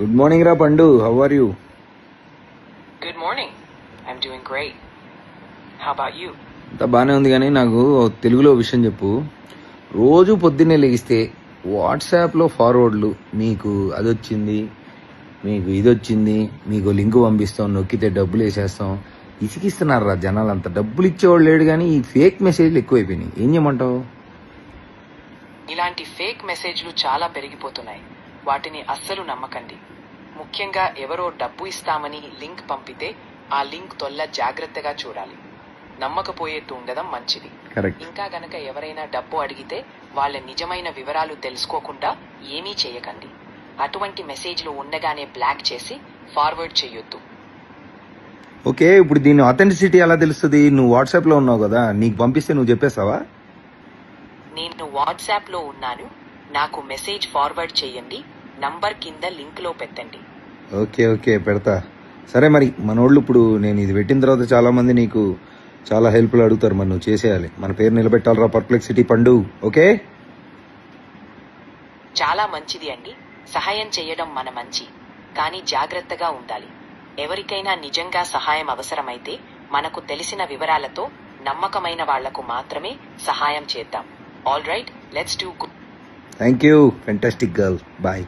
Good morning రా పండు, how are you? Good morning. I'm doing great. How about you? అంతా బాగానే ఉంది, కానీ నాకు తెలుగులో విషయం చెప్పు. రోజు పొద్దున్నే లెగిస్తే వాట్సాప్లో ఫార్వర్డ్లు, మీకు అది వచ్చింది, మీకు ఇది వచ్చింది, మీకు లింక్ పంపిస్తాం, నొక్కితే డబ్బులు వేసేస్తాం. ఇసికిస్తున్నారు రా జనాలు. అంతా డబ్బులు ఇచ్చేవాళ్ళు లేడు, కానీ ఈ ఫేక్ మెసేజ్లు ఎక్కువైపోయినాయి. ఏం చేయమంటావు? ఇలాంటి ఫేక్ మెసేజ్లు చాలా పెరిగిపోతున్నాయి. వాటిని అస్సలు నమ్మకండి. ముఖ్యంగా ఎవరో డబ్బు ఇస్తామని లింక్ పంపితే ఆ లింక్ తొల్ల జాగ్రత్తగా చూడాలి. నమ్మకపోయేట్టు ఉండడం మంచిది. ఇంకా గనక ఎవరైనా డబ్బు అడిగితే వాళ్ళ నిజమైన వివరాలు తెలుసుకోకుండా ఏమీ చేయకండి. అటువంటి మెసేజ్లు ఉండగానే బ్లాక్ చేసి ఫార్వర్డ్ చేయొద్దు. ఓకే, ఇప్పుడు దీని ఆథెంటిసిటీ ఎలా తెలుస్తుంది? నువ్వు వాట్సాప్లో ఉన్నావు కదా, నీకు పంపిస్తే నువ్వు చెప్పేస్తావా? నేను వాట్సాప్ లో ఉన్నాను, నాకు మెసేజ్ ఫార్వర్డ్ చేయండి, నంబర్ కింద లింక్ లో పెట్టండి. ఓకే ఓకే, పెడతా. సరే, మరి మనోళ్ళు ఇప్పుడు నేను ఇది పెట్టిన తర్వాత చాలా మంది నీకు చాలా హెల్ప్లు అడుగుతారు, మరి నువ్వు చేసేయాలి. మన పేరు నిలబెట్టాలరా పర్ప్లెక్సిటీ పండు. ఓకే, చాలా మంచిది అండి. సహాయం చేయడం మన మంచి, కానీ జాగ్రత్తగా ఉండాలి. ఎవరికైనా నిజంగా సహాయం అవసరమైతే మనకు తెలిసిన వివరాలతో నమ్మకమైన వాళ్లకు మాత్రమే సహాయం చేద్దాం. All right, let's do good. Thank you, fantastic girl. Bye.